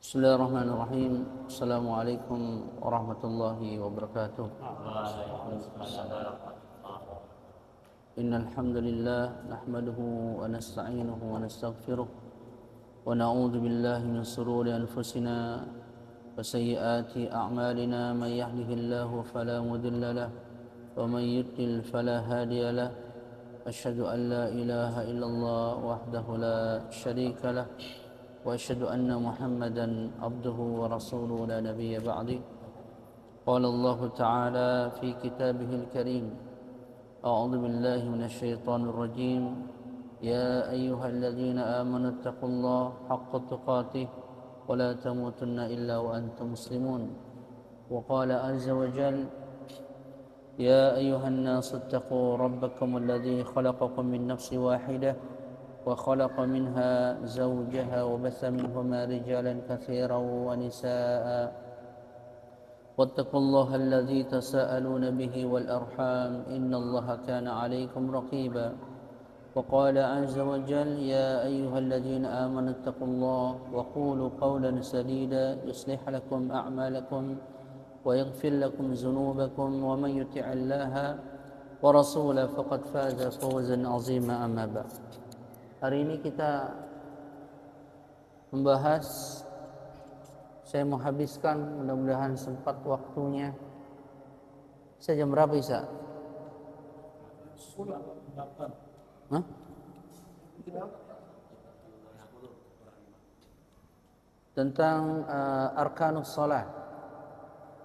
Bismillahirrahmanirrahim. Assalamualaikum warahmatullahi wabarakatuh. Innal hamdalillah nahmaduhu wa nasta'inuhu wa nastaghfiruh wa na'udzu billahi min shururi anfusina wa sayyiati a'malina. May yahdihillahu fala mudilla lahu wa may yudlil fala hadiya lahu. Asyhadu an la ilaha illallah wahdahu la syarika lahu وأشهد أن محمدا عبده ورسوله لا نبي بعده. قال الله تعالى في كتابه الكريم: أعوذ بالله من الشيطان الرجيم. يا أيها الذين آمنوا اتقوا الله حق تقاته ولا تموتن إلا وأنتم مسلمون. وقال عز وجل: يا أيها الناس اتقوا ربكم الذي خلقكم من نفس واحدة وخلق منها زوجها وبث منهما رجالا كثيرا ونساء واتقوا الله الذي تساءلون به والأرحام إن الله كان عليكم رقيبا. وقال عز وجل: يا أيها الذين آمنوا اتقوا الله وقولوا قولا سديدا يصلح لكم أعمالكم ويغفر لكم ذنوبكم ومن يطع الله ورسوله فقد فاز فوزا عظيما. أما بعد. Hari ini kita membahas, saya mau habiskan, mudah-mudahan sempat waktunya. Saya jam berapa Isa? Hah? Tentang Arkanus Shalah.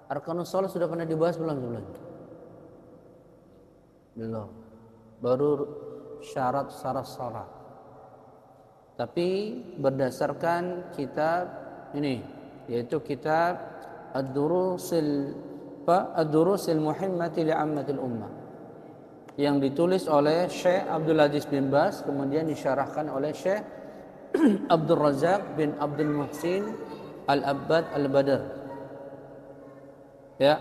Arkanus Shalah sudah pernah dibahas belum sebelumnya? Belum. Baru syarat-syarat salat. Tapi berdasarkan kitab ini, yaitu kitab Ad-Durusil Muhimmati li'ammatil ummah, yang ditulis oleh Syekh Abdul Aziz bin Baz, kemudian disyarahkan oleh Syekh Abdul Razak bin Abdul Muhsin Al-Abbad Al-Badr. Ya.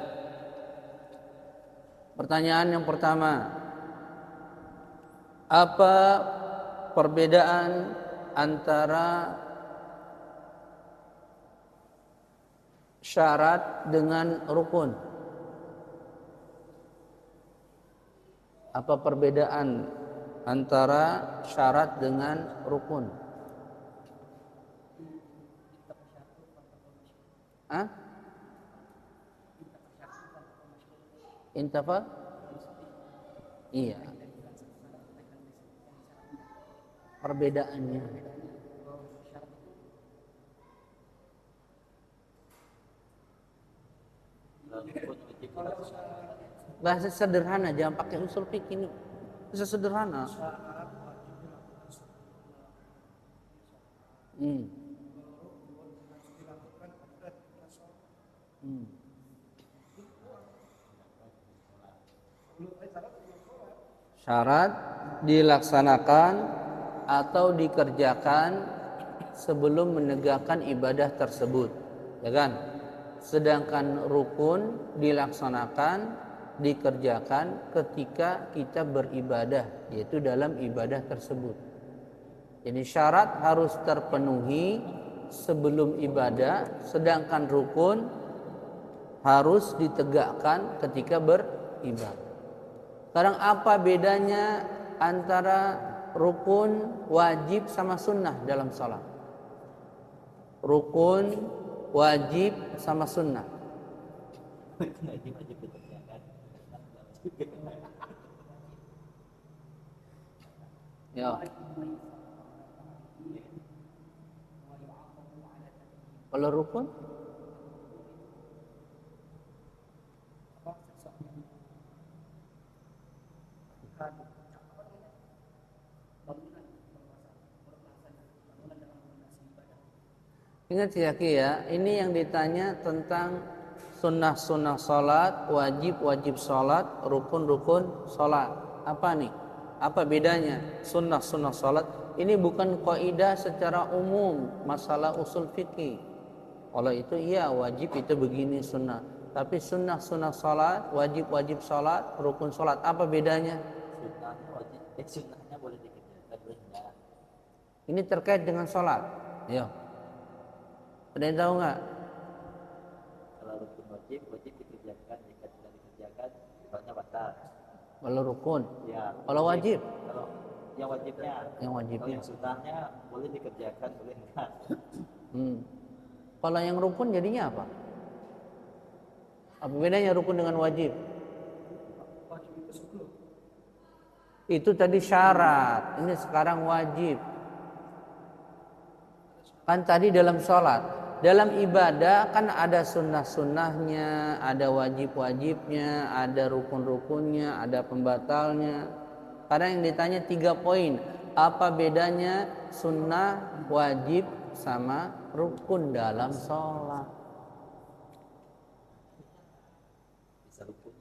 Pertanyaan yang pertama, apa perbedaan antara syarat dengan rukun? Apa perbedaan antara syarat dengan rukun? Hah? Intafa? Iya. Perbedaannya. Bahasa sederhana, jangan pakai usul fikih ini. Bahasa sederhana. Syarat dilaksanakan atau dikerjakan sebelum menegakkan ibadah tersebut, ya kan? Sedangkan rukun dilaksanakan, dikerjakan ketika kita beribadah, yaitu dalam ibadah tersebut. Jadi syarat harus terpenuhi sebelum ibadah, sedangkan rukun harus ditegakkan ketika beribadah. Sekarang apa bedanya antara rukun, wajib sama sunnah dalam salat? Rukun, wajib sama sunnah. Ya. Kalau rukun, ingat ya, ini yang ditanya tentang sunnah-sunnah salat, wajib-wajib salat, rukun-rukun salat. Apa nih? Apa bedanya sunnah-sunnah salat? Ini bukan kaidah secara umum masalah usul fikih. Kalau itu iya wajib itu begini sunnah. Tapi sunnah-sunnah salat, wajib-wajib salat, rukun salat, apa bedanya? Sunnahnya boleh dikerjakan, boleh enggak? Ini terkait dengan sholat. Ya. Ada yang tahu nggak? Kalau rukun wajib dikerjakan, jika tidak dikerjakan sholatnya batal. Kalau rukun. Ya. Kalau wajib. Kalau yang wajibnya. Yang wajibnya. Kalau yang sunnahnya boleh dikerjakan, boleh enggak? Kalau yang rukun jadinya apa? Apa bedanya rukun dengan wajib? Itu tadi syarat, ini sekarang wajib. Kan tadi dalam sholat, dalam ibadah kan ada sunnah-sunnahnya, ada wajib-wajibnya, ada rukun-rukunnya, ada pembatalnya. Karena yang ditanya 3 poin, apa bedanya sunnah, wajib, sama rukun dalam sholat?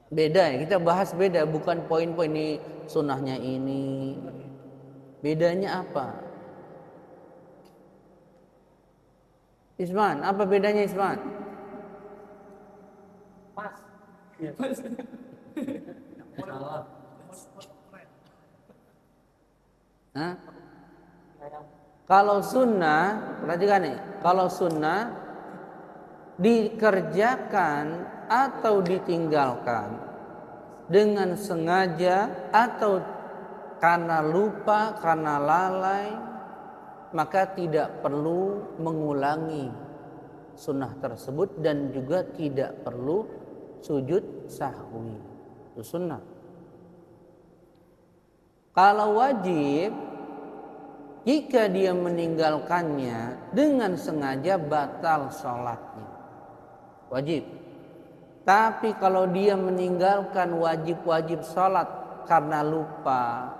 Beda ya, kita bahas beda, bukan poin-poin ini sunnahnya ini. Bedanya apa? Isman, apa bedanya Isman? Pas. Hah? Kalau sunnah, perhatikan nih, kalau sunnah dikerjakan atau ditinggalkan dengan sengaja atau karena lupa, karena lalai, maka tidak perlu mengulangi sunnah tersebut dan juga tidak perlu sujud sahwi. Itu sunnah. Kalau wajib, jika dia meninggalkannya dengan sengaja batal sholatnya. Wajib. Tapi kalau dia meninggalkan wajib-wajib sholat karena lupa,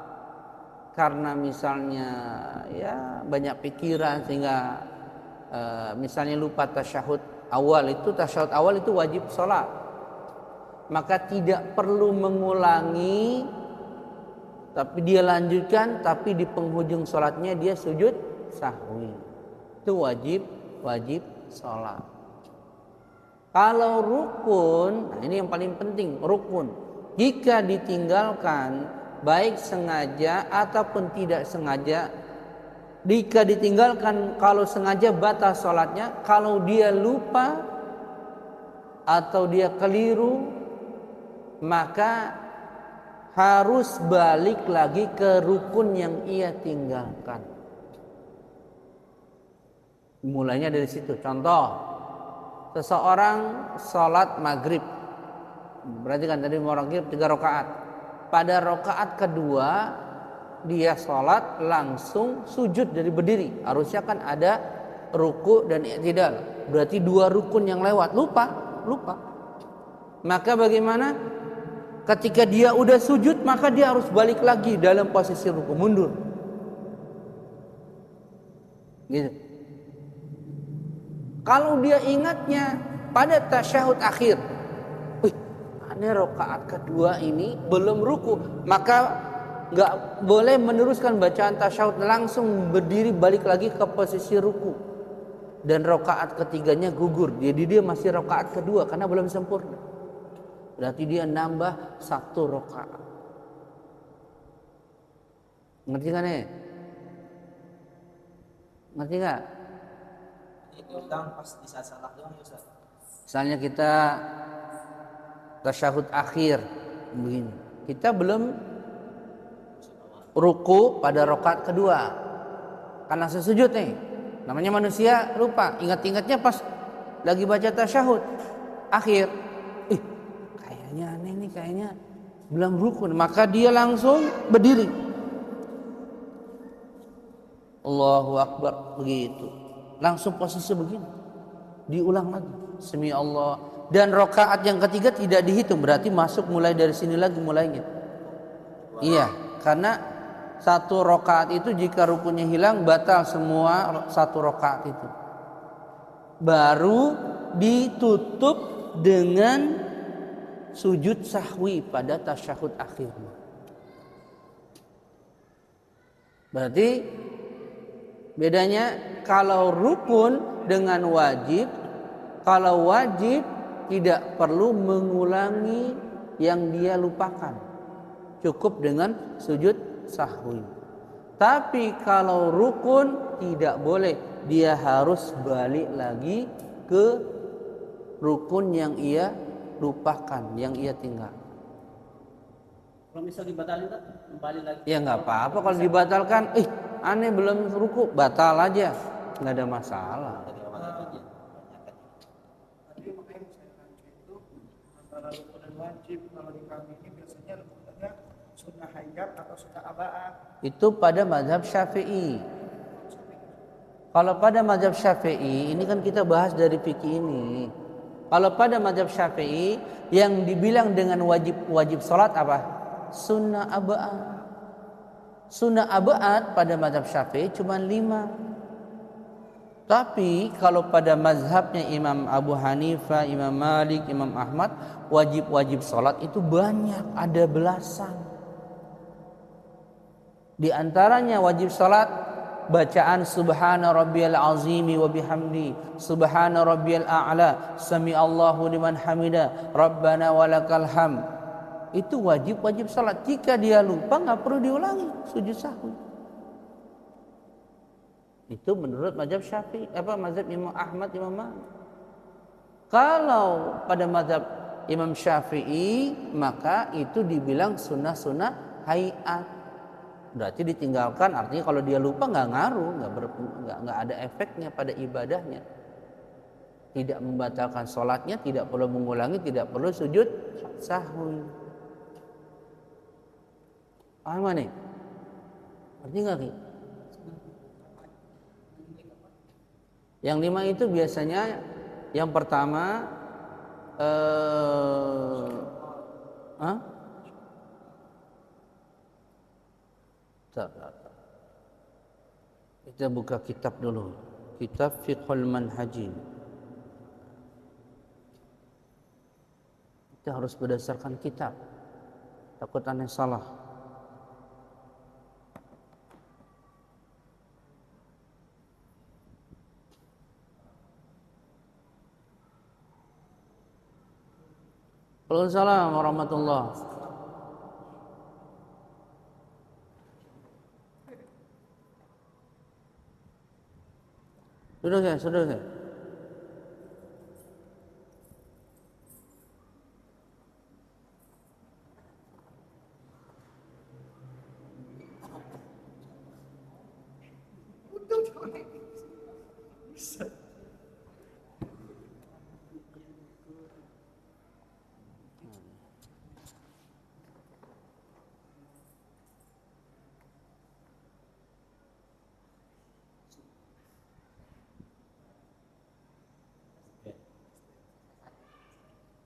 karena misalnya ya banyak pikiran sehingga misalnya lupa tasyahud awal itu wajib sholat, maka tidak perlu mengulangi, tapi dia lanjutkan, tapi di penghujung sholatnya dia sujud sahwi. Itu wajib sholat. Kalau rukun, nah ini yang paling penting, rukun. Jika ditinggalkan, baik sengaja ataupun tidak sengaja, jika ditinggalkan kalau sengaja batal sholatnya, kalau dia lupa atau dia keliru, maka harus balik lagi ke rukun yang ia tinggalkan. Mulainya dari situ. Contoh, seseorang sholat maghrib, berarti kan tadi mau maghrib 3 rakaat. Pada rakaat kedua dia sholat langsung sujud dari berdiri. Harusnya kan ada ruku dan i'tidal. Berarti 2 rukun yang lewat. Lupa. Maka bagaimana? Ketika dia udah sujud, maka dia harus balik lagi dalam posisi ruku, mundur. Gitu. Kalau dia ingatnya pada tasyahud akhir, ini rakaat kedua ini belum ruku, maka nggak boleh meneruskan bacaan tasyahud, langsung berdiri balik lagi ke posisi ruku, dan rakaat ketiganya gugur. Jadi dia masih rakaat kedua karena belum sempurna. Berarti dia nambah 1 rakaat. Ngerti kan ya? Ngerti nggak? Diulang pas di saat salah doang ya Ustaz. Misalnya kita tasyahud akhir begini, kita belum ruku pada rakaat kedua karena sesujud nih. Namanya manusia lupa, ingat-ingatnya pas lagi baca tasyahud akhir. Kayaknya aneh nih, kayaknya belum rukun, maka dia langsung berdiri. Allahu Akbar, begitu. Langsung posisi begini. Diulang lagi. Semi Allah. Dan rakaat yang ketiga tidak dihitung, berarti masuk mulai dari sini lagi mulainya. Iya, karena 1 rakaat itu jika rukunnya hilang batal semua 1 rakaat itu. Baru ditutup dengan sujud sahwi pada tasyahud akhir. Berarti bedanya kalau rukun dengan wajib, kalau wajib tidak perlu mengulangi yang dia lupakan. Cukup dengan sujud sahwi. Tapi kalau rukun tidak boleh, dia harus balik lagi ke rukun yang ia lupakan, yang ia tinggal. Kalau misal dibatalin kan kembali lagi. Ya nggak apa-apa kalau dibatalkan. Aneh belum ruku, batal aja, nggak ada masalah. Dari awal itu dia. Tadi makanya saya rancu itu antara rukun dan wajib. Kalau di kami ini biasanya rukunnya sunnah hayat atau sunnah aba'ah. Itu pada mazhab Syafi'i. Kalau pada mazhab Syafi'i, ini kan kita bahas dari fikih ini. Kalau pada mazhab Syafi'i, yang dibilang dengan wajib salat apa? Sunnah aba'at. Sunnah aba'at pada mazhab Syafi'i cuma 5. Tapi kalau pada mazhabnya Imam Abu Hanifah, Imam Malik, Imam Ahmad, wajib salat itu banyak, ada belasan. Di antaranya wajib salat bacaan subhana rabbiyal azimi wa bihamdi, subhana rabbiyal a'la, sami Allahu liman hamida, rabbana walakal ham. Itu wajib salat. Jika dia lupa nggak perlu diulangi sujud sahwi. Itu menurut mazhab Syafi'i, mazhab Imam Ahmad, Imam Malik. Kalau pada mazhab Imam Syafi'i, maka itu dibilang sunnah hayat. Berarti ditinggalkan, artinya kalau dia lupa nggak ngaruh, nggak ada efeknya pada ibadahnya. Tidak membatalkan sholatnya, tidak perlu mengulangi, tidak perlu sujud sahwi. Paham nih? Artinya nggak Ki? Yang 5 itu biasanya yang pertama kita buka kitab dulu, kitab Fiqhul Manhaji. Kita harus berdasarkan kitab, takut aneh salah. Waalaikumsalam warahmatullahi. Sudah saya.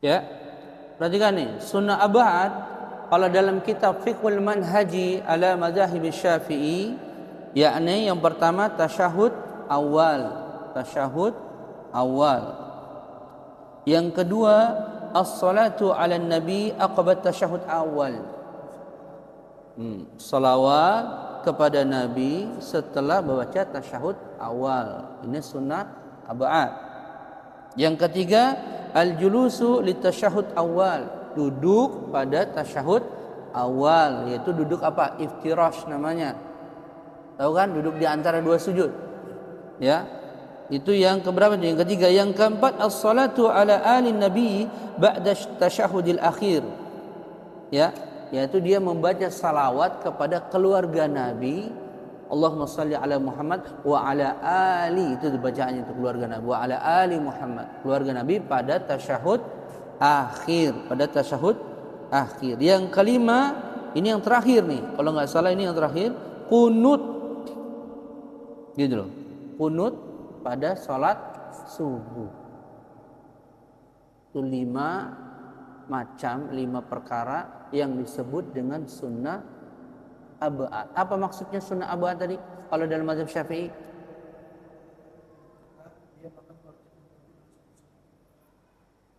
Ya, perhatikan nih, sunnah abad kalau dalam kitab Fiqhul Manhaji ala Madzhab Syafi'i, yakni yang pertama tasyahud awal. Yang kedua as-salatu ala nabi aqba tasyahud awal. Salawat kepada Nabi setelah membaca tasyahud awal. Ini sunnah abad. Yang ketiga al-julusu litasyahud awal, duduk pada tasyahud awal, yaitu duduk apa? Iftirash namanya. Tahu kan? Duduk di antara dua sujud. Ya. Itu yang keberapa? Yang ketiga. Yang keempat as-salatu ala ali nabi ba'da tasyahudil akhir. Ya, yaitu dia membaca salawat kepada keluarga Nabi. Allahumma salli ala Muhammad wa ala ali, itu bacaannya itu keluarga Nabi, wa ala ali Muhammad, keluarga Nabi pada tasyahud akhir, Yang kelima, ini yang terakhir nih, kalau nggak salah ini yang terakhir, qunut, gitu loh, qunut pada sholat subuh. Itu 5 perkara yang disebut dengan sunnah abad. Apa maksudnya sunnah abad tadi kalau dalam mazhab Syafi'i?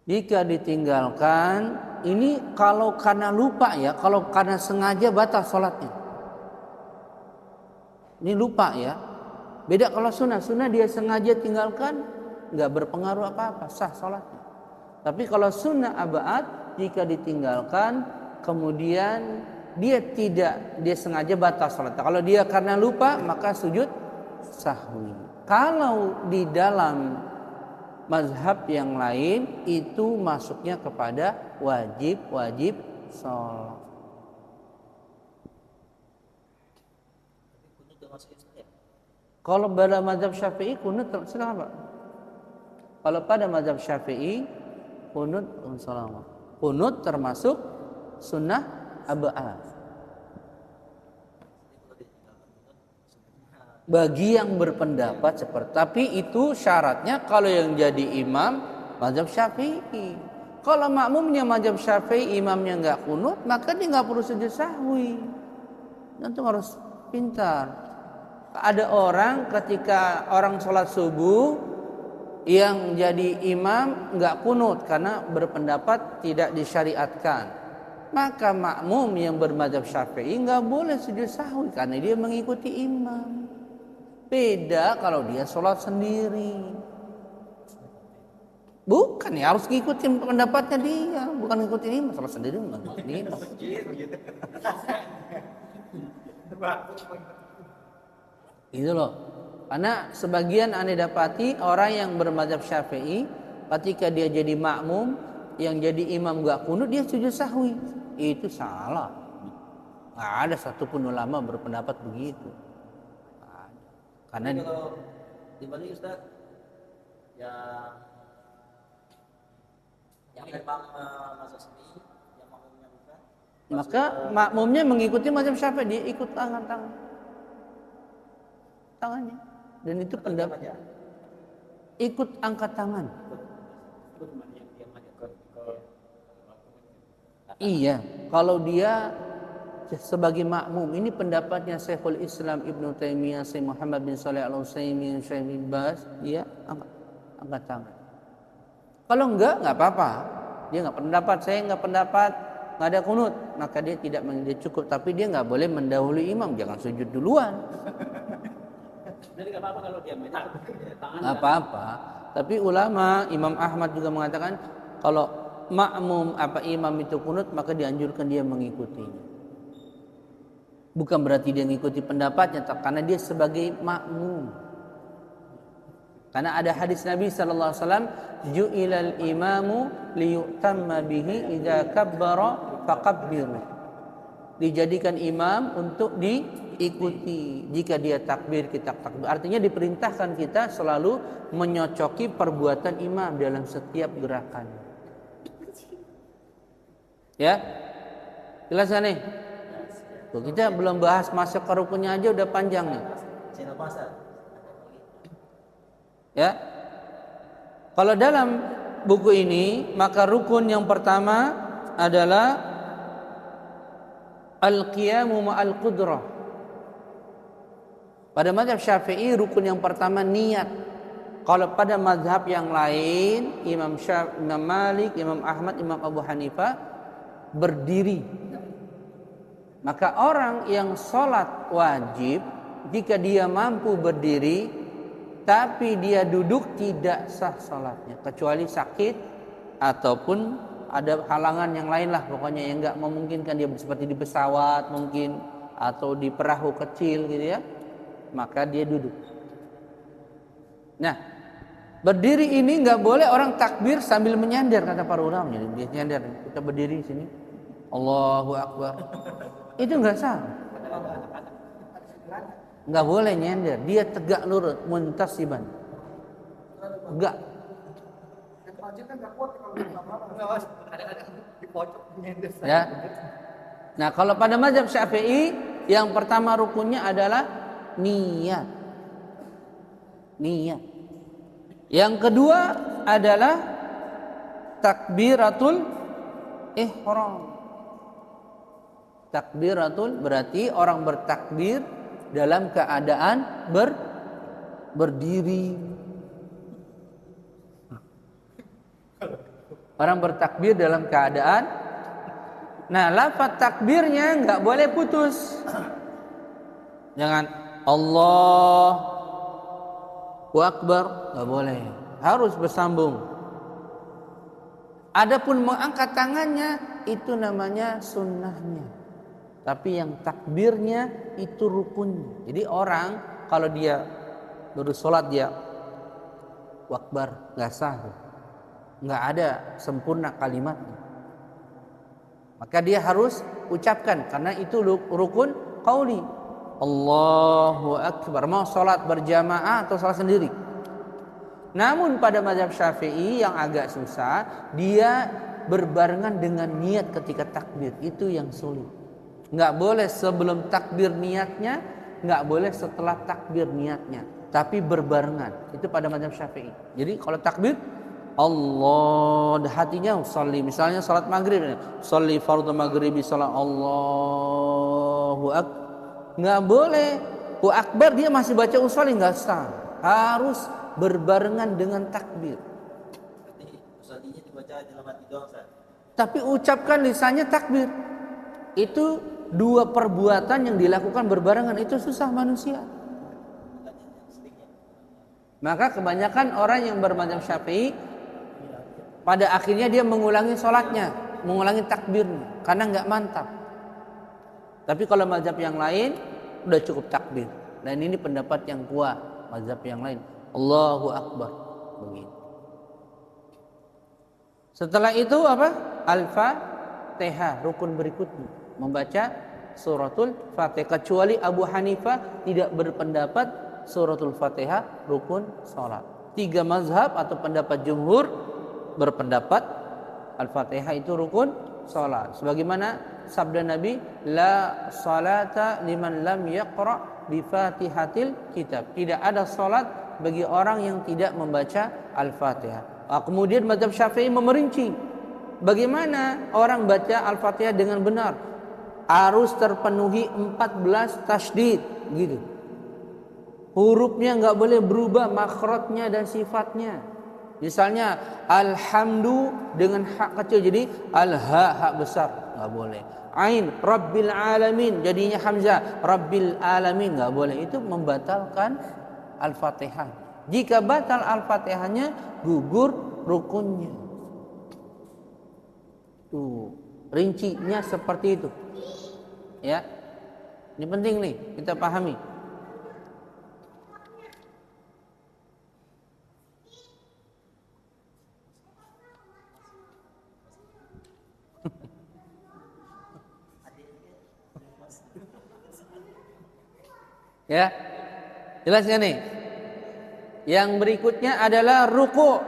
Jika ditinggalkan, ini kalau karena lupa ya, kalau karena sengaja batal sholatnya. Ini lupa ya. Beda kalau sunnah dia sengaja tinggalkan, nggak berpengaruh apa-apa, sah sholatnya. Tapi kalau sunnah abad, jika ditinggalkan kemudian dia sengaja batal salat. Kalau dia karena lupa maka sujud sahwi. Kalau di dalam mazhab yang lain itu masuknya kepada wajib sholat. Kalau pada mazhab Syafi'i kunut silakan Pak. Kalau pada mazhab Syafi'i kunut salam. Kunut termasuk sunnah aba'ah. Bagi yang berpendapat seperti, tapi itu syaratnya kalau yang jadi imam mazhab Syafi'i. Kalau makmumnya mazhab Syafi'i, imamnya enggak kunut, maka dia enggak perlu sujud sahwi. Antum harus pintar. Ada orang ketika orang sholat subuh yang jadi imam enggak kunut karena berpendapat tidak disyariatkan. Maka makmum yang bermadzhab Syafi'i enggak boleh sujud sahwi karena dia mengikuti imam. Beda kalau dia sholat sendiri. Bukan ya, harus ngikutin pendapatnya dia, bukan ngikutin imam. Sholat sendiri bukan ngikutin imam. Itu loh. Karena sebagian aneh dapati orang yang bermadzhab Syafi'i ketika dia jadi makmum, yang jadi imam enggak kunut, dia sujud sahwi. Itu salah. Enggak ada satupun ulama berpendapat begitu. Karena kalau dibanding Ustaz yang imam mazhab Syafi'i, yang makmumnya bukan, maka makmumnya mengikuti mazhab Syafi'i, dia ikut tangannya, dan itu pendapat ikut angkat tangan. Iya, kalau dia sebagai makmum, ini pendapatnya Syekhul Islam Ibnu Taimiyah, Syekh Muhammad bin Shalih Al-Utsaimin, Syekh bin Baz, dia angkat tangan. Kalau enggak apa-apa. Dia enggak pendapat, saya enggak pendapat, enggak ada kunut, maka dia tidak dia cukup, tapi dia enggak boleh mendahului imam, jangan sujud duluan. Jadi enggak apa-apa kalau dia tangan. Enggak apa-apa. Tapi ulama Imam Ahmad juga mengatakan kalau makmum imam itu kunut maka dianjurkan dia mengikutinya. Bukan berarti dia mengikuti pendapatnya, karena dia sebagai makmum. Karena ada hadis Nabi sallallahu alaihi wasallam, ju'ilal imamu liyutamma bihi idza kabbara faqabbiru. Dijadikan imam untuk diikuti. Jika dia takbir, kita takbir. Artinya diperintahkan kita selalu menyocoki perbuatan imam dalam setiap gerakan. Ya? Jelas kan nih? Tuh, kita belum bahas masuk ke rukunnya aja udah panjang nih. Ya. Kalau dalam buku ini, maka rukun yang pertama adalah al-qiyamu ma'al qudrah. Pada mazhab Syafi'i rukun yang pertama niat. Kalau pada mazhab yang lain, Imam Malik, Imam Ahmad, Imam Abu Hanifah berdiri. Maka orang yang sholat wajib, jika dia mampu berdiri tapi dia duduk, tidak sah sholatnya, kecuali sakit ataupun ada halangan yang lain lah, pokoknya yang enggak memungkinkan dia, seperti di pesawat mungkin atau di perahu kecil gitu ya, maka dia duduk. Nah, berdiri ini enggak boleh orang takbir sambil menyandar, kata para ulama. Dia nyandar, kita berdiri di sini, Allahu Akbar. Itu enggak sah. Enggak boleh nyender, dia tegak lurus, muntasiban. Enggak. Ya. Nah, kalau pada mazhab Syafi'i yang pertama rukunnya adalah niat. Niat. Yang kedua adalah takbiratul ihram. Takbiratul berarti orang bertakbir dalam keadaan berdiri. Orang bertakbir dalam keadaan. Nah, lafaz takbirnya enggak boleh putus. Jangan Allahu Akbar, enggak boleh. Harus bersambung. Adapun mengangkat tangannya itu namanya sunnahnya. Tapi yang takbirnya itu rukun. Jadi orang kalau dia baru sholat dia wakbar, nggak sah, nggak ada sempurna kalimatnya. Maka dia harus ucapkan karena itu rukun qauli. Allahu Akbar. Mau sholat berjamaah atau sholat sendiri. Namun pada mazhab Syafi'i yang agak susah, dia berbarengan dengan niat ketika takbir. Itu yang sulit. Nggak boleh sebelum takbir niatnya, nggak boleh setelah takbir niatnya, tapi berbarengan. Itu pada mazhab Syafi'i. Jadi kalau takbir Allah, hatinya sholli, misalnya salat maghrib, sholli fardhu maghribi, salat Allahu Akbar. Nggak boleh Allahu Akbar dia masih baca usolli, nggak sah. Harus berbarengan dengan takbir. Usollinya dibaca dalam hati doang, Ustaz. Tapi ucapkan lisannya takbir. Itu dua perbuatan yang dilakukan berbarengan, itu susah manusia. Maka kebanyakan orang yang bermadzhab Syafi'i pada akhirnya dia mengulangi sholatnya, mengulangi takbirnya karena nggak mantap. Tapi kalau mazhab yang lain udah cukup takbir. Dan ini pendapat yang kuat mazhab yang lain. Allahu Akbar. Begitu. Setelah itu apa? Al-Fatihah, rukun berikutnya. Membaca suratul Fatihah. Kecuali Abu Hanifah tidak berpendapat suratul Fatihah rukun salat. 3 mazhab atau pendapat jumhur berpendapat Al-Fatihah itu rukun salat. Sebagaimana sabda Nabi, la salata liman lam yaqra bi Fatihatil kitab. Tidak ada salat bagi orang yang tidak membaca Al-Fatihah. Kemudian mazhab Syafi'i memerinci bagaimana orang baca Al-Fatihah dengan benar. Harus terpenuhi 14 tasydid gitu. Hurufnya enggak boleh berubah makhrajnya dan sifatnya. Misalnya alhamdu dengan hak kecil jadi hak besar, enggak boleh. Ain rabbil alamin jadinya hamzah, rabbil alamin enggak boleh. Itu membatalkan Al-Fatihah. Jika batal Al-Fatihahnya gugur rukunnya. Tuh, rincinya seperti itu. Ya. Ini penting nih kita pahami. Ya. Jelas ya nih? Yang berikutnya adalah ruku.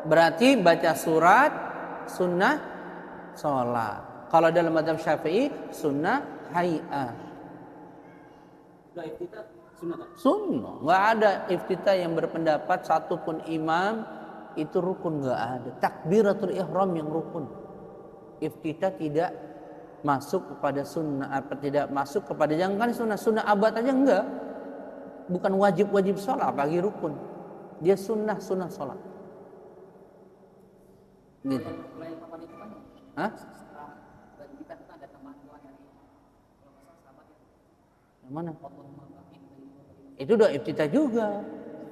Berarti baca surat sunnah sholat. Kalau dalam mazhab Syafi'i sunnah hay'ah. Sunnah. Nggak ada iftitah yang berpendapat satupun imam itu rukun, nggak ada. Takbiratul ihram yang rukun. Iftitah tidak masuk kepada sunnah, apa tidak masuk kepada jangan sunnah abad aja enggak. Bukan wajib sholat bagi rukun. Dia sunnah sholat. Gitu. Hah? Yang mana? Itu doa iftitah juga.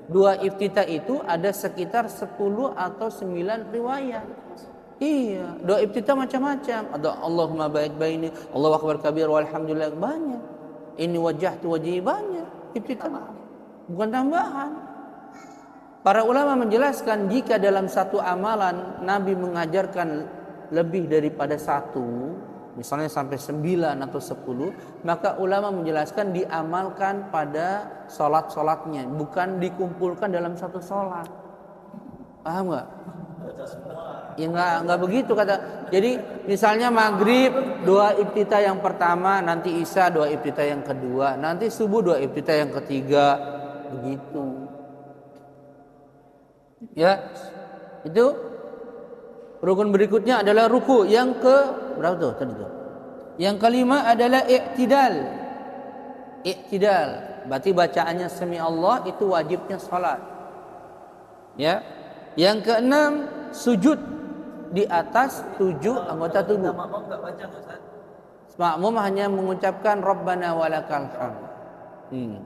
Dua iftitah itu ada sekitar 10 atau 9 riwayat. Iya, doa iftitah macam-macam. Ada Allahumma baik baini, Allahu akbar kabir walhamdulillah, banyak. Ini wajjahtu wajhi, banyak iftitah. Bukan tambahan. Para ulama menjelaskan jika dalam satu amalan Nabi mengajarkan lebih daripada satu, misalnya sampai 9 atau 10, maka ulama menjelaskan diamalkan pada sholat-sholatnya, bukan dikumpulkan dalam satu sholat. Paham nggak? Ya nggak begitu kata. Jadi misalnya maghrib doa iftitah yang pertama, nanti isya doa iftitah yang kedua, nanti subuh doa iftitah yang ketiga, begitu. Ya, itu rukun berikutnya adalah ruku. Yang ke berapa tuh tadi tuh? Yang kelima adalah i'tidal. I'tidal, berarti bacaannya sami Allah itu wajibnya salat. Ya. Yang keenam sujud di atas 7 anggota tubuh. Makmum enggak baca enggak, Ustaz? Makmum hanya mengucapkan Rabbana walakal hamd.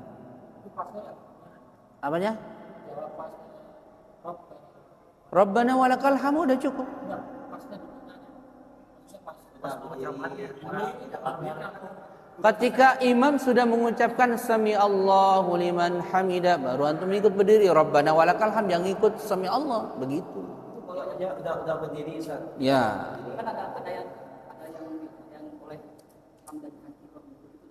Apanya? Rabbana walakal hamd udah cukup. Ketika imam sudah mengucapkan sami Allahu liman hamida, baru antum ikut berdiri. Rabbana walakal hamd, yang ikut sami Allah, begitu. Kalau dia udah berdiri, Ustaz. Ya. Kan ada yang oleh hamdan.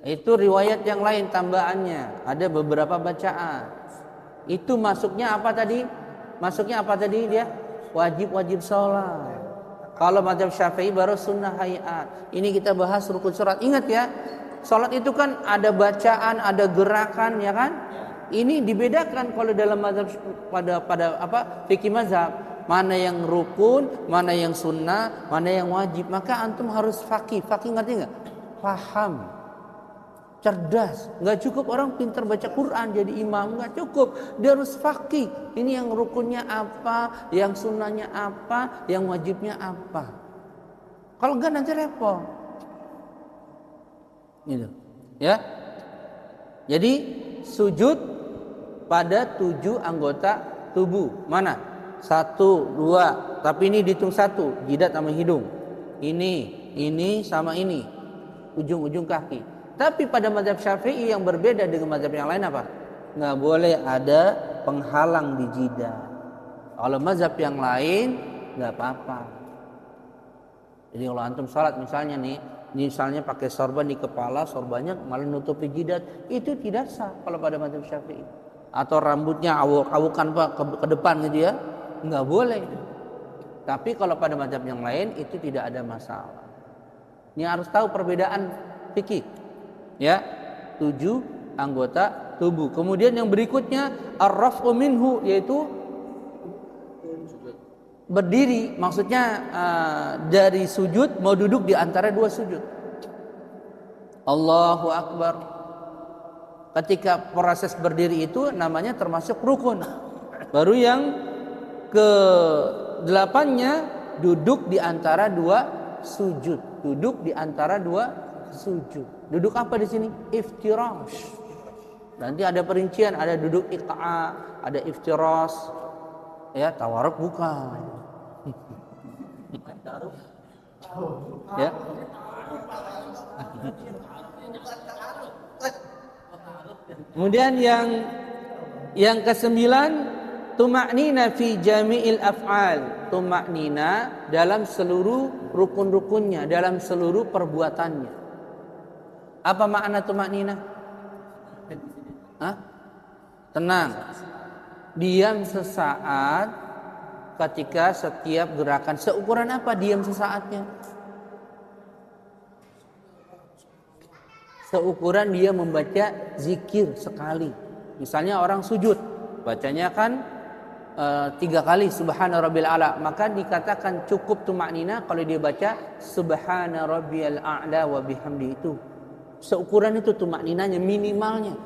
Itu riwayat yang lain tambahannya. Ada beberapa bacaan. Itu masuknya apa tadi? Masuknya apa tadi dia? Wajib sholat. Kalau mazhab Syafi'i baru sunnah hayat. Ini kita bahas rukun sholat. Ingat ya, sholat itu kan ada bacaan, ada gerakan, ya kan? Ini dibedakan kalau dalam mazhab pada fikih mazhab. Mana yang rukun, mana yang sunnah, mana yang wajib. Maka antum harus faqih. Faqih ngerti nggak? Paham. Cerdas, nggak cukup orang pintar baca Quran jadi imam, nggak cukup, dia harus faqih. Ini yang rukunnya apa, yang sunnahnya apa, yang wajibnya apa. Kalau enggak nanti repot. Gitu. Ya. Jadi sujud pada 7 anggota tubuh. Mana? 1, 2, tapi ini dihitung 1, jidat sama hidung. Ini sama ini, ujung-ujung kaki. Tapi pada mazhab Syafi'i yang berbeda dengan mazhab yang lain apa? Nggak boleh ada penghalang di jidat. Kalau mazhab yang lain nggak apa-apa. Jadi kalau antum salat misalnya pakai sorban di kepala, sorbannya malah nutupi jidat, itu tidak sah kalau pada mazhab Syafi'i. Atau rambutnya awuk-awukan ke depan gitu ya, nggak boleh. Tapi kalau pada mazhab yang lain itu tidak ada masalah. Ini harus tahu perbedaan fikih. Ya, 7 anggota tubuh. Kemudian yang berikutnya ar-raf'u minhu, yaitu berdiri. Maksudnya dari sujud mau duduk di antara 2 sujud. Allahu Akbar. Ketika proses berdiri itu namanya termasuk rukun. Baru yang ke-8-nya duduk di antara 2 sujud. Duduk di antara 2 sujud. Duduk apa di sini? Iftirash. Nanti ada perincian, ada duduk iqa', ada iftirash. Ya, tawarruk bukan. Ya. Kemudian yang ke-9, tuma'nina fi jami'il af'al. Tuma'nina dalam seluruh rukun-rukunnya, dalam seluruh perbuatannya. Apa makna tuma'nina? Tenang. Diam sesaat ketika setiap gerakan. Seukuran apa diam sesaatnya? Seukuran dia membaca zikir sekali. Misalnya orang sujud, bacanya kan 3 kali subhana rabbil a'la, maka dikatakan cukup tuma'nina kalau dia baca subhana rabbiyal a'la wa bihamdi. Itu seukuran itu tuma'ninanya, minimalnya.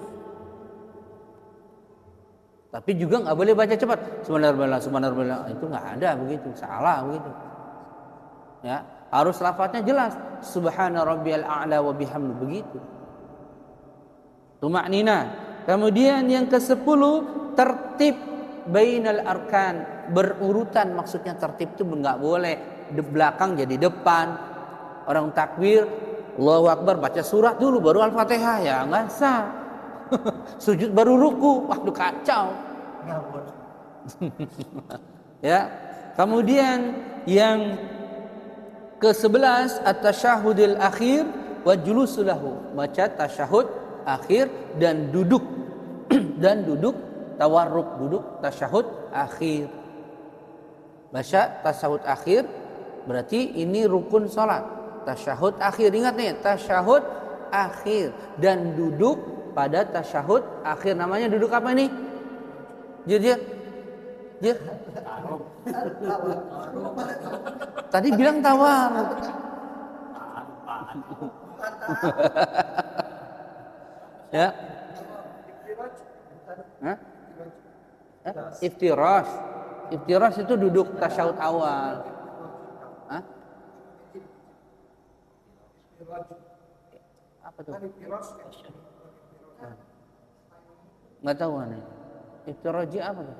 Tapi juga nggak boleh baca cepat. Subhanallah, itu nggak ada begitu, salah begitu. Ya, harus lafadznya jelas. Subhana rabbiyal a'la wa bihamdi, begitu. Tuma'nina. Kemudian yang ke-10, tertib bainal arkan, berurutan. Maksudnya tertib itu nggak boleh di belakang jadi depan. Orang takbir Allahu Akbar, baca surat dulu baru Al-Fatihah, ya nggak sah. Sujud baru ruku, waduh kacau. Ya. Kemudian yang ke-11 at-tasyahudul akhir wa julusul lahu, baca tasyahud akhir dan duduk tawarruk, duduk tasyahud akhir. Baca tasyahud akhir berarti ini rukun salat. Tasyahud akhir, ingat nih, tasyahud akhir dan duduk pada tasyahud akhir. Namanya duduk apa ini? Dia tadi bilang tawarruk. Ya. Iftirash. Iftirash itu duduk tasyahud awal. Apa tuh? Nggak tahu aneh. Iftiraji apa tuh?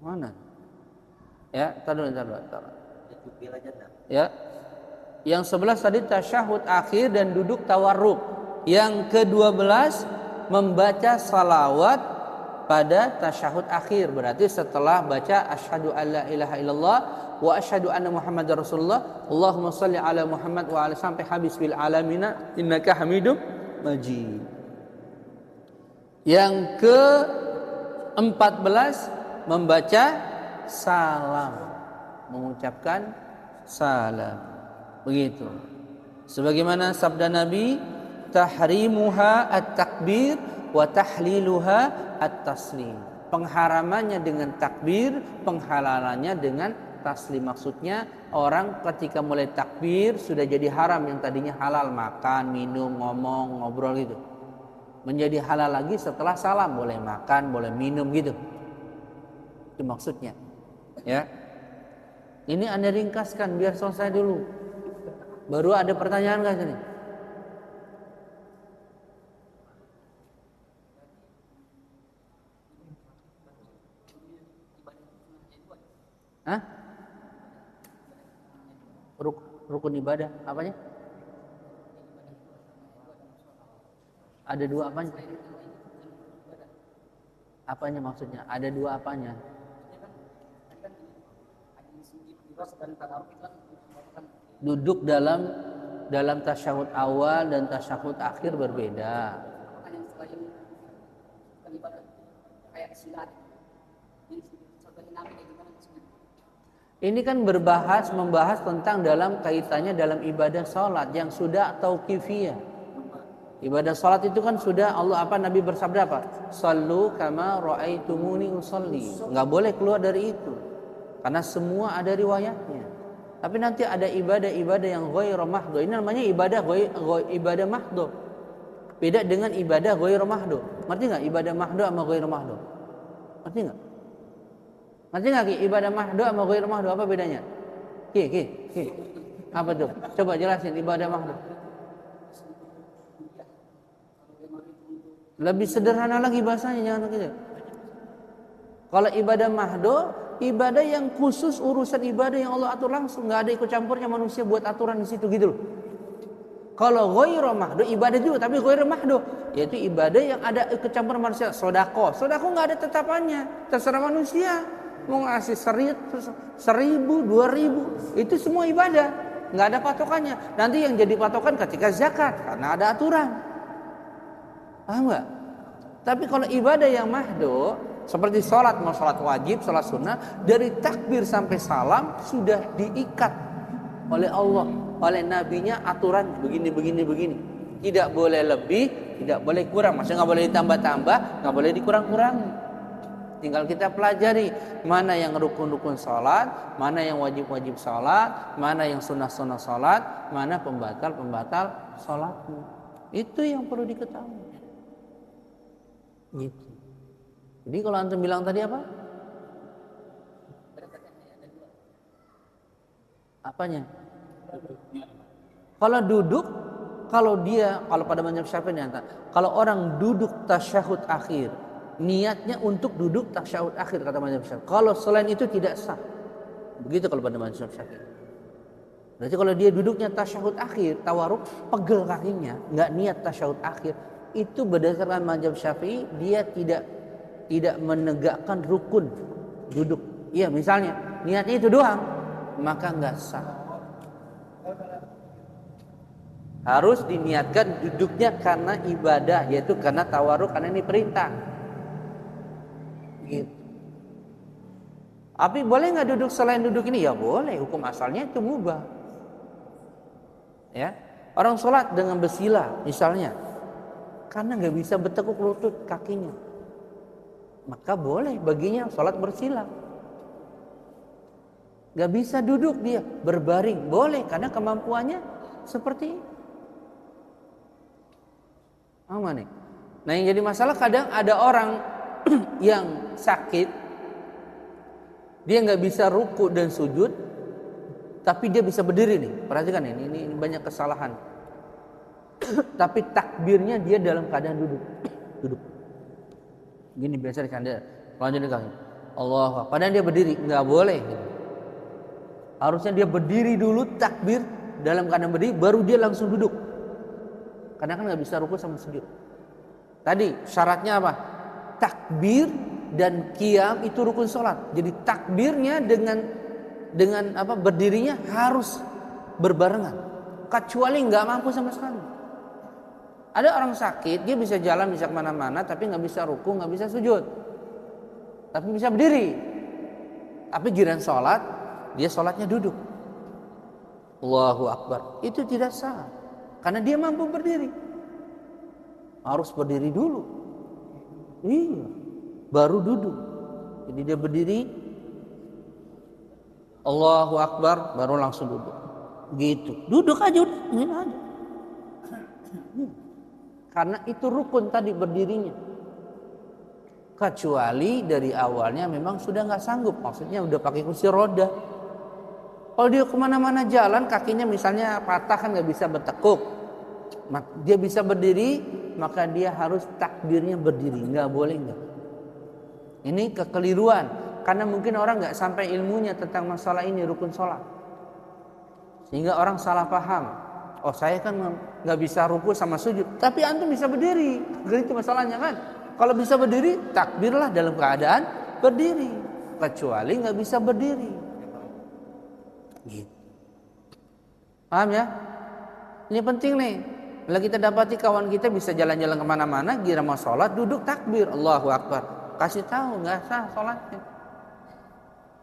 Mana? Ya, taruh. Ya. Yang 11 tadi tasyahud akhir dan duduk tawarruk. Yang ke-12 membaca salawat pada tasyahud akhir. Berarti setelah baca asyhadu alla ilaha illallah wa asyhadu anna muhammadar rasulullah, Allahumma shalli ala Muhammad wa ala sampai habis bil alamina innaka hamidum majid. Yang ke-14 membaca salam, mengucapkan salam. Begitu. Sebagaimana sabda Nabi, tahrimuha at-takbir wa tahliluha at-taslim. Pengharamannya dengan takbir, penghalalannya dengan taslim. Maksudnya orang ketika mulai takbir sudah jadi haram yang tadinya halal, makan, minum, ngomong, ngobrol gitu. Menjadi halal lagi setelah salam, boleh makan, boleh minum gitu. Itu maksudnya. Ya. Ini Anda ringkaskan biar selesai dulu. Baru ada pertanyaan kan sini? Hah? Rukun ibadah apanya? Ada dua apanya? Apanya maksudnya? Ada dua apanya? Duduk dalam tasyahud awal dan tasyahud akhir berbeda. Ini kan membahas tentang dalam kaitannya dalam ibadah sholat yang sudah tauqifiyah. Ibadah sholat itu kan sudah Nabi bersabda apa? Sallu kama ra'aitumuni usolli. Nggak boleh keluar dari itu. Karena semua ada riwayatnya. Tapi nanti ada ibadah-ibadah yang ghairu mahdhu. Ini namanya ibadah mahdhu. Beda dengan ibadah ghairu mahdhu. Ngerti enggak ibadah mahdhu sama ghairu mahdhu? Ngerti enggak? Ngerti enggak Ki? Ibadah mahdhu sama ghairu mahdhu apa bedanya? Ki. Apa tuh? Coba jelasin ibadah mahdhu. Lebih sederhana lagi bahasanya, jangan begitu. Kalau ibadah mahdhu, ibadah yang khusus, urusan ibadah yang Allah atur langsung, nggak ada ikut campurnya manusia buat aturan di situ gitu loh. Kalau ghairu mahdhu ibadah juga tapi ghairu mahdhu, yaitu ibadah yang ada ikut campur manusia. Sedekah nggak ada tetapannya, terserah manusia mau ngasih 1.000, 2.000, itu semua ibadah, nggak ada patokannya. Nanti yang jadi patokan ketika zakat karena ada aturan, paham nggak? Tapi kalau ibadah yang mahdhu seperti sholat, mau sholat wajib, sholat sunnah, dari takbir sampai salam sudah diikat oleh Allah, oleh nabinya aturan begini. Tidak boleh lebih, tidak boleh kurang. Maksudnya nggak boleh ditambah-tambah, nggak boleh dikurang-kurangi. Tinggal kita pelajari mana yang rukun-rukun sholat, mana yang wajib-wajib sholat, mana yang sunnah-sunnah sholat, mana pembatal-pembatal sholatnya. Itu yang perlu diketahui. Gitu. Jadi kalau antum bilang tadi apa? Apanya? Kalau duduk, kalau pada mazhab Syafi'i kalau orang duduk tasyahud akhir, niatnya untuk duduk tasyahud akhir kata mazhab Syafi'i. Kalau selain itu tidak sah. Begitu kalau pada mazhab Syafi'i. Berarti kalau dia duduknya tasyahud akhir, tawarruk, pegel kakinya, enggak niat tasyahud akhir, itu berdasarkan mazhab Syafi'i dia tidak menegakkan rukun duduk. Iya, misalnya niatnya itu doang, maka enggak sah. Harus diniatkan duduknya karena ibadah, yaitu karena tawarruk, karena ini perintah. Gitu. Tapi boleh nggak duduk selain duduk ini? Ya boleh, hukum asalnya itu mubah. Ya, orang sholat dengan bersila misalnya, karena nggak bisa bertekuk lutut kakinya, maka boleh baginya sholat bersila. Gak bisa duduk dia, berbaring, boleh karena kemampuannya seperti ini. Nih. Nah yang jadi masalah kadang ada orang yang sakit, dia gak bisa ruku dan sujud, tapi dia bisa berdiri nih. Perhatikan ini banyak kesalahan. Tapi takbirnya dia dalam keadaan duduk. Gini biasa dicanda, lanjut kaki. Allah, padahal dia berdiri, nggak boleh. Gitu. Harusnya dia berdiri dulu takbir, dalam keadaan berdiri, baru dia langsung duduk. Karena kan nggak bisa ruku sama sujud. Tadi syaratnya apa? Takbir dan qiyam itu rukun sholat. Jadi takbirnya dengan berdirinya harus berbarengan. Kecuali nggak mampu sama sekali. Ada orang sakit, dia bisa jalan, bisa kemana-mana, tapi nggak bisa ruku, nggak bisa sujud, tapi bisa berdiri. Tapi giliran sholat, dia sholatnya duduk. Allahu Akbar. Itu tidak sah, karena dia mampu berdiri. Harus berdiri dulu. Iya, baru duduk. Jadi dia berdiri, Allahu Akbar, baru langsung duduk. Gitu. Duduk aja udah, ini aja. Karena itu rukun tadi berdirinya. Kecuali dari awalnya memang sudah nggak sanggup, maksudnya udah pakai kursi roda. Kalau dia kemana-mana jalan, kakinya misalnya patah kan nggak bisa bertekuk, dia bisa berdiri, maka dia harus takbirnya berdiri, nggak boleh nggak. Ini kekeliruan, karena mungkin orang nggak sampai ilmunya tentang masalah ini rukun sholat, sehingga orang salah paham. Oh saya kan nggak bisa ruku sama sujud, tapi antum bisa berdiri. Itu masalahnya kan. Kalau bisa berdiri, takbirlah dalam keadaan berdiri. Kecuali nggak bisa berdiri. Gitu. Paham ya? Ini penting nih. Bila kita dapati kawan kita bisa jalan-jalan kemana-mana, gira mau sholat, duduk takbir, Allahu Akbar. Kasih tahu nggak sah sholatnya.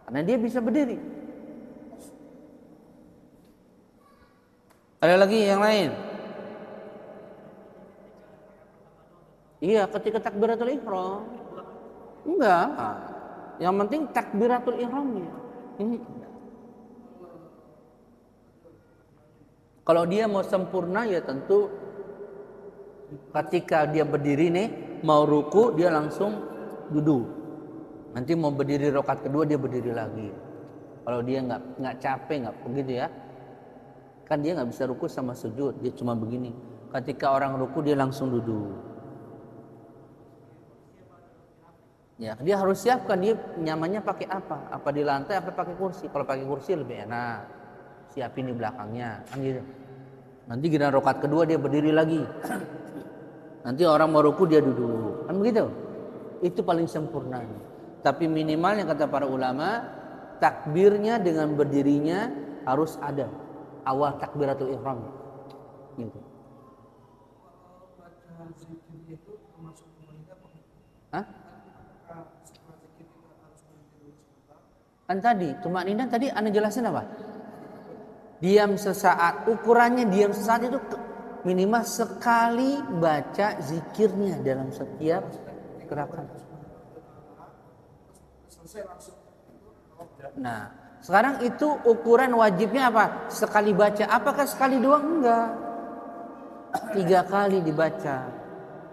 Karena dia bisa berdiri. Ada lagi yang lain? Iya, ketika takbiratul ihram. Enggak. Yang penting takbiratul ihramnya. Ini. Kalau dia mau sempurna ya tentu ketika dia berdiri nih, mau ruku dia langsung duduk. Nanti mau berdiri rakaat kedua dia berdiri lagi. Kalau dia nggak capek, nggak begitu ya. Kan dia nggak bisa ruku sama sujud, dia cuma begini. Ketika orang ruku dia langsung duduk. Ya, dia harus siapkan dia nyamannya pakai apa? Apa di lantai, apa pakai kursi? Kalau pakai kursi lebih enak. Siapin di belakangnya, kan gitu. Nanti giliran rakaat kedua dia berdiri lagi. Nanti orang mau ruku dia duduk, kan begitu? Itu paling sempurna. Tapi minimalnya kata para ulama, takbirnya dengan berdirinya harus ada. Awal takbiratul ihram gitu. Hah? Kan tadi tumakninah tadi Anda jelasin apa? Diam sesaat, ukurannya diam sesaat itu minimal sekali baca zikirnya dalam setiap gerakan. Nah, sekarang itu ukuran wajibnya apa? Sekali baca. Apakah sekali doang? Enggak. 3 kali dibaca.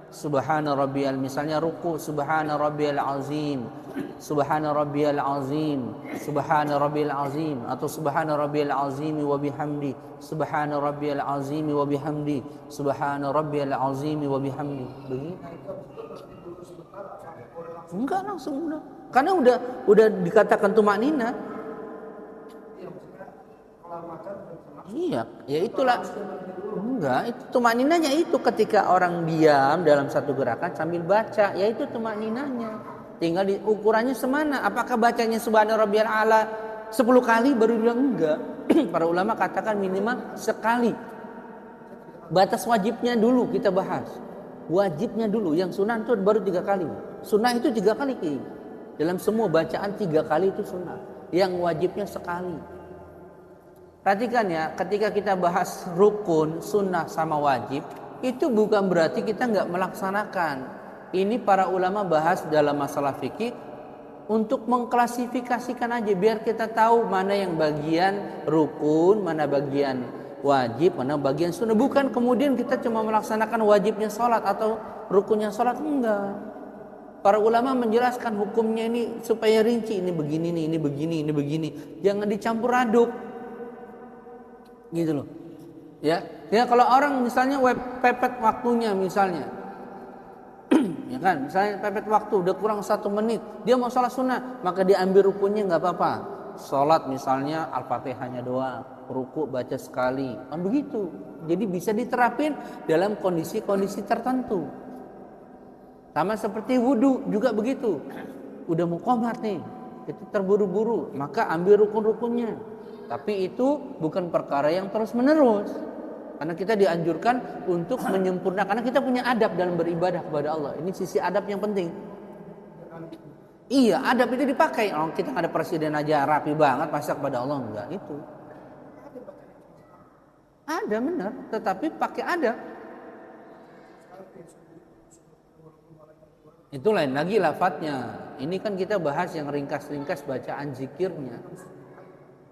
Subhana rabbiyal, misalnya ruku, subhana rabbiyal azim, subhana rabbiyal azim, subhana rabbiyal azim, atau subhana rabbiyal azim wa bihamdi, subhana rabbiyal azim wa bihamdi, subhana rabbiyal azim wa bihamdi. Begitu. Enggak langsung udah. Karena udah dikatakan tumakninah. Iya, ya itulah. Enggak, itu tumakninahnya itu ketika orang diam dalam satu gerakan sambil baca, ya itu tumakninahnya. Tinggal di ukurannya semana. Apakah bacanya subhana rabbiyal a'la 10 kali baru bilang enggak? Para ulama katakan minimal sekali. Batas wajibnya dulu kita bahas. Wajibnya dulu, yang sunnah itu baru 3 kali. Sunnah itu 3 kali. Dalam semua bacaan 3 kali itu sunnah. Yang wajibnya sekali. Perhatikan ya, ketika kita bahas rukun, sunnah sama wajib, itu bukan berarti kita nggak melaksanakan. Ini para ulama bahas dalam masalah fikih untuk mengklasifikasikan aja, biar kita tahu mana yang bagian rukun, mana bagian wajib, mana bagian sunnah. Bukan kemudian kita cuma melaksanakan wajibnya sholat atau rukunnya sholat, enggak. Para ulama menjelaskan hukumnya ini supaya rinci, ini begini nih, ini begini, ini begini. Jangan dicampur aduk. Gitu loh. Ya kalau orang misalnya pepet waktunya misalnya. Ya kan, misalnya pepet waktu udah kurang 1 menit, dia mau sholat sunnah, maka dia ambil rukunnya nggak apa-apa. Sholat misalnya Al-Fatihahnya doang. ruku baca sekali, kan begitu. Jadi bisa diterapin dalam kondisi-kondisi tertentu. Sama seperti wudu juga begitu. Udah mau qomat nih, itu terburu-buru, maka ambil rukun-rukunnya. Tapi itu bukan perkara yang terus-menerus. Karena kita dianjurkan untuk menyempurnakan, karena kita punya adab dalam beribadah kepada Allah. Ini sisi adab yang penting. Iya, adab itu dipakai. Oh, kita ada presiden aja rapi banget, masa kepada Allah enggak itu. Ada benar, tetapi pakai adab. Itu lain lagi lafadznya. Ini kan kita bahas yang ringkas-ringkas bacaan zikirnya.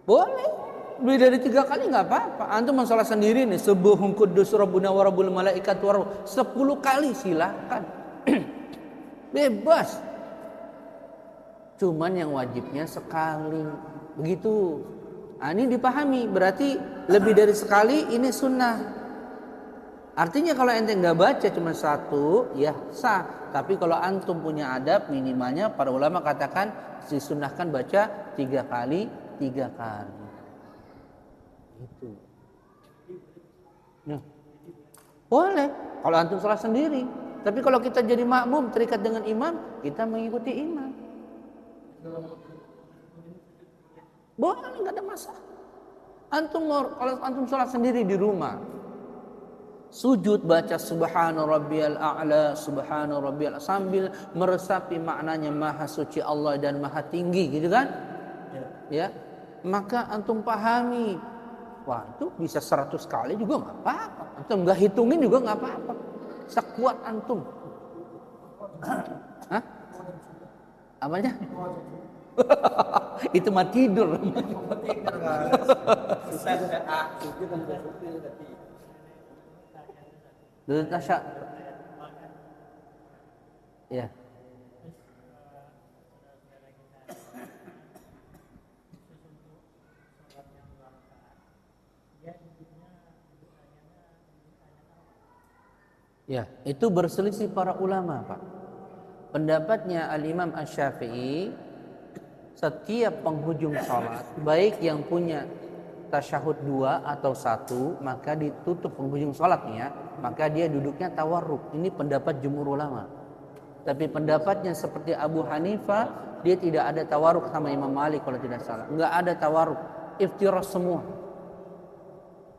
Boleh, lebih dari 3 kali nggak apa-apa. Antum masalah sendiri nih, subuhun kudus rabbuna wa rabbul malaikat wa 10 kali silakan. Bebas. Cuman yang wajibnya sekali. Begitu. Nah, ini dipahami, berarti lebih dari sekali ini sunnah. Artinya kalau ente nggak baca cuma 1, ya sah. Tapi kalau antum punya adab, minimalnya para ulama katakan disunnahkan baca 3 kali. Itu. Nah, boleh kalau antum salah sendiri. Tapi kalau kita jadi makmum terikat dengan imam, kita mengikuti imam. Boleh, nggak ada masalah. Kalau antum sholat sendiri di rumah, sujud baca subhana rabbiyal a'la, subhana rabbiyal, sambil meresapi maknanya maha suci Allah dan maha tinggi, gitu kan? Ya, maka antum pahami. Wah, itu bisa 100 kali juga nggak apa-apa. Antum nggak hitungin juga nggak apa-apa. Sekuat antum. Hah? Apanya? Itu mah tidur. Dulu tasya. Ya. Ya, itu berselisih para ulama, Pak. Pendapatnya Al-Imam Asy-Syafi'i, setiap penghujung salat, baik yang punya tasyahud 2 atau 1, maka ditutup penghujung salatnya, maka dia duduknya tawarruk. Ini pendapat jumhur ulama. Tapi pendapatnya seperti Abu Hanifah, dia tidak ada tawarruk sama Imam Malik kalau tidak salah. Enggak ada tawarruk, iftirash semua.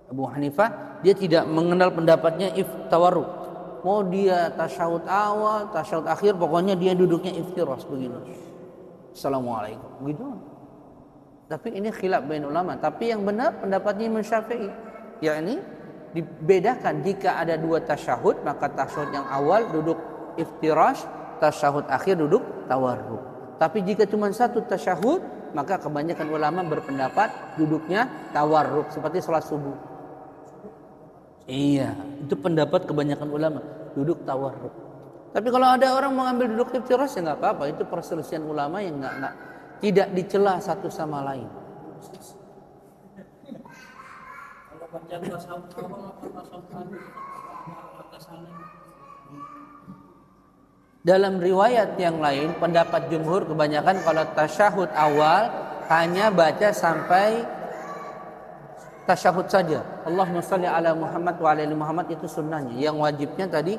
Abu Hanifah dia tidak mengenal pendapatnya tawarruk. Mau dia tasyahud awal, tasyahud akhir, pokoknya dia duduknya iftirash begini. Assalamualaikum, begitu. Tapi ini khilaf bain ulama. Tapi yang benar pendapatnya Imam Syafi'i, yakni dibedakan jika ada 2 tasyahud, maka tasyahud yang awal duduk iftirash, tasyahud akhir duduk tawarruk. Tapi jika cuma 1 tasyahud, maka kebanyakan ulama berpendapat duduknya tawarruk seperti sholat subuh. Iya, itu pendapat kebanyakan ulama, duduk tawarruk. Tapi kalau ada orang mau ambil duduk iftirash, ya nggak apa-apa. Itu perselisihan ulama yang tidak dicela satu sama lain. Dalam riwayat yang lain, pendapat jumhur kebanyakan kalau tasyahud awal hanya baca sampai tasyahud saja. Allahumma shalli ala Muhammad wa ala ali Muhammad, itu sunnahnya. Yang wajibnya tadi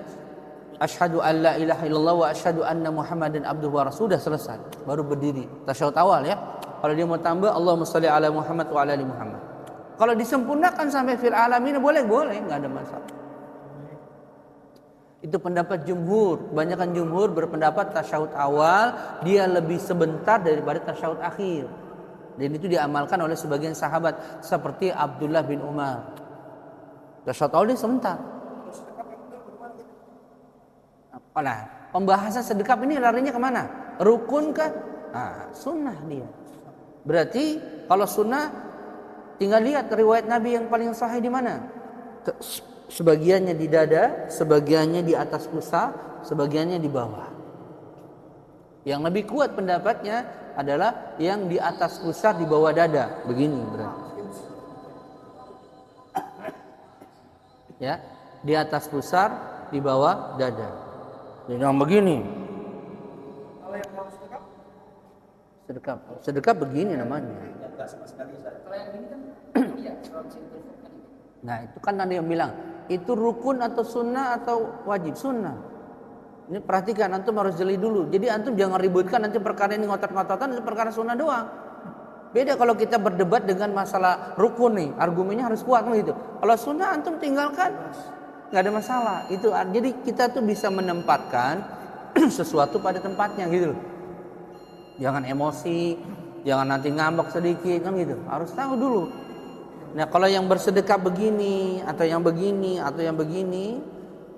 asyhadu an la ilaha illallah wa asyhadu anna Muhammadan abduhu wa rasuluh, sudah selesai. Baru berdiri. Tasyahud awal ya. Kalau dia mau tambah Allahumma shalli ala Muhammad wa ala ali Muhammad. Kalau disempurnakan sampai fil alamin boleh, enggak ada masalah. Itu pendapat jumhur. Kebanyakan jumhur berpendapat tasyahud awal dia lebih sebentar daripada tasyahud akhir. Dan itu diamalkan oleh sebagian sahabat seperti Abdullah bin Umar. Tasyahud awal dia sebentar. Nah, pembahasan sedekap ini larinya kemana? Rukun kah? Nah, sunnah dia. Berarti kalau sunnah, tinggal lihat riwayat Nabi yang paling sahih di mana. Sebagiannya di dada, sebagiannya di atas pusar, sebagiannya di bawah. Yang lebih kuat pendapatnya adalah yang di atas pusar di bawah dada, begini berarti. Ya, di atas pusar di bawah dada. Jadi yang begini. Kalau yang mau sedekap begini namanya. Kalau yang ini kan iya. Nah itu kan ada yang bilang itu rukun atau sunnah atau wajib? Sunnah. Ini perhatikan, antum harus jeli dulu. Jadi antum jangan ributkan nanti perkara ini ngotot-ngototan, itu perkara sunnah doang. Beda kalau kita berdebat dengan masalah rukun nih, argumennya harus kuat gitu. Kalau sunnah antum tinggalkan, nggak ada masalah. Itu jadi kita tuh bisa menempatkan sesuatu pada tempatnya gitu loh. Jangan emosi, jangan nanti ngambek sedikit kan gitu. Harus tahu dulu. Nah kalau yang bersedekah begini atau yang begini atau yang begini,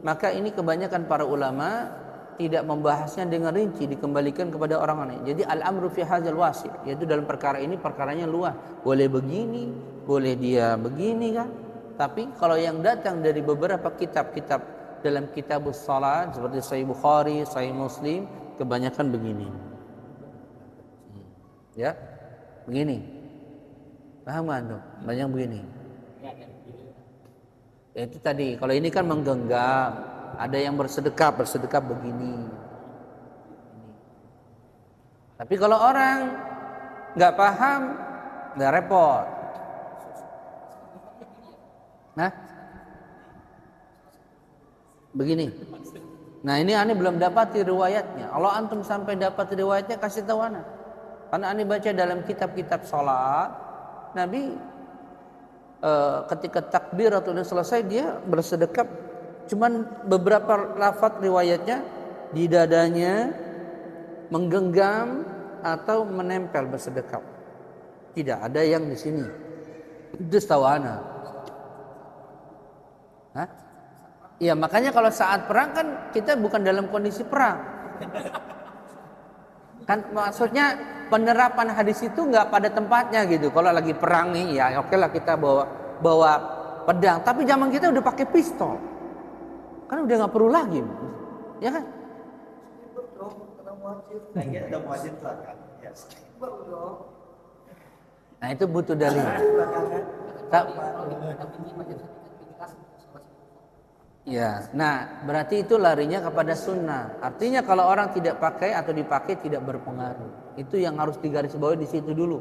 maka ini kebanyakan para ulama tidak membahasnya dengan rinci, dikembalikan kepada orang lain. Jadi al-amru fi hadzal wasi', yaitu dalam perkara ini perkaranya luas. Boleh begini, boleh dia begini kan. Tapi kalau yang datang dari beberapa kitab-kitab dalam kitabus salat seperti Sahih Bukhari, Sahih Muslim, kebanyakan begini. Ya. Begini. Paham enggak? Banyak begini. Ya, itu tadi, kalau ini kan menggenggam, ada yang bersedekah begini. Tapi kalau orang nggak paham, nggak repot. Nah, begini. Nah ini aneh belum dapat riwayatnya. Kalau antum sampai dapat riwayatnya kasih tahu ana. Karena aneh baca dalam kitab-kitab sholat, Nabi ketika takbiratul selesai dia bersedekap, cuman beberapa lafaz riwayatnya di dadanya menggenggam atau menempel bersedekap. Tidak ada yang di sini. Itu setahu ana. Hah? Ya makanya kalau saat perang kan kita bukan dalam kondisi perang. Kan maksudnya penerapan hadis itu nggak pada tempatnya gitu. Kalau lagi perang nih ya oke lah kita bawa pedang. Tapi zaman kita udah pakai pistol, kan udah nggak perlu lagi, ya kan? Nah itu butuh dalil. Ya, nah berarti itu larinya kepada sunnah. Artinya kalau orang tidak pakai atau dipakai tidak berpengaruh. Itu yang harus digarisbawahi di situ dulu.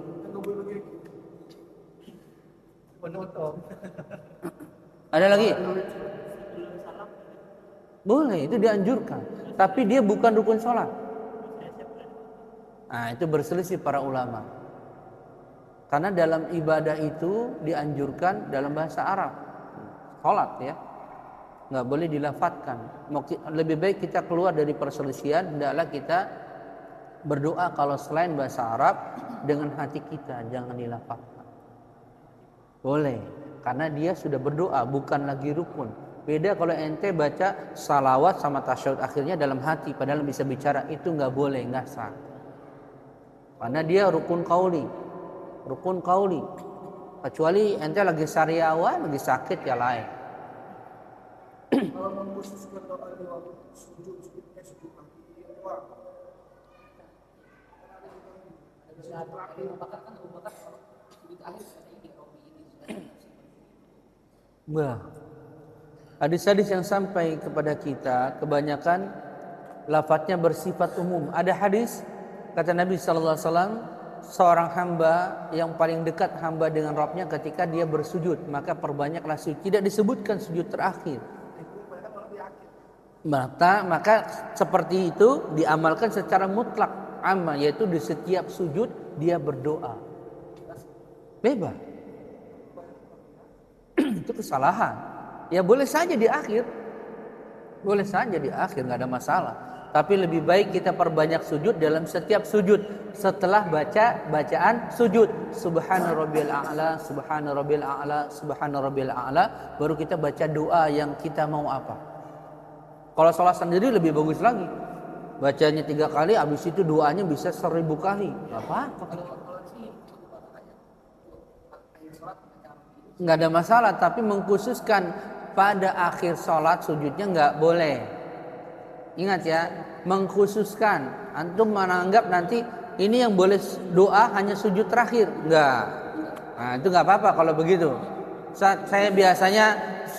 Ada lagi? Boleh, itu dianjurkan. Tapi dia bukan rukun sholat. Nah itu berselisih para ulama. Karena dalam ibadah itu dianjurkan dalam bahasa Arab. Sholat ya. Nggak boleh dilafatkan. Lebih baik kita keluar dari perselisihan, hendaklah kita berdoa kalau selain bahasa Arab dengan hati kita, jangan dilafatkan. Boleh, karena dia sudah berdoa, bukan lagi rukun. Beda kalau ente baca salawat sama tasyahud akhirnya dalam hati, padahal bisa bicara, itu nggak boleh, nggak sah. Karena dia rukun qauli, kecuali ente lagi sariawan, lagi sakit ya lain. Kalau mengkhususkan doa di waktu sujud kaki doa. Bah, hadis-hadis yang sampai kepada kita kebanyakan lafadznya bersifat umum. Ada hadis kata Nabi SAW, seorang hamba yang paling dekat hamba dengan Rabbnya ketika dia bersujud, maka perbanyaklah sujud. Tidak disebutkan sujud terakhir. Maka seperti itu diamalkan secara mutlak amma, yaitu di setiap sujud dia berdoa. Bebas. Itu kesalahan. Ya boleh saja di akhir. Nggak ada masalah. Tapi lebih baik kita perbanyak sujud dalam setiap sujud. Setelah bacaan sujud, Subhana rabbiyal a'la, Subhana rabbiyal a'la, Subhana rabbiyal a'la, baru kita baca doa yang kita mau apa. Kalau sholat sendiri lebih bagus lagi. Bacanya 3 kali, habis itu doanya bisa 1000 kali. Gak apa-apa. Nggak ada masalah, tapi mengkhususkan pada akhir sholat sujudnya nggak boleh. Ingat ya, mengkhususkan. Antum menganggap nanti ini yang boleh doa hanya sujud terakhir. Nggak. Nah itu nggak apa-apa kalau begitu. Saya biasanya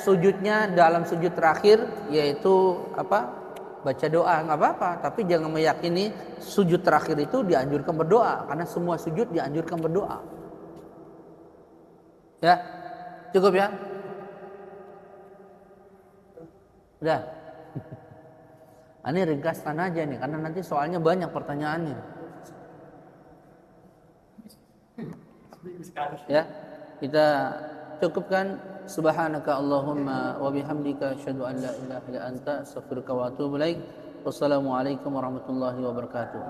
sujudnya dalam sujud terakhir, yaitu baca doa, nggak apa-apa. Tapi jangan meyakini sujud terakhir itu dianjurkan berdoa, karena semua sujud dianjurkan berdoa. Ya. Cukup ya? Udah. Ini ringkaskan aja nih, karena nanti soalnya banyak pertanyaannya. Ya, kita cukupkan. Subhanaka Allahumma wa bihamdika asyhadu an la ilaha illa anta astaghfiruka wa atubu ilaik. Wassalamualaikum warahmatullahi wabarakatuh.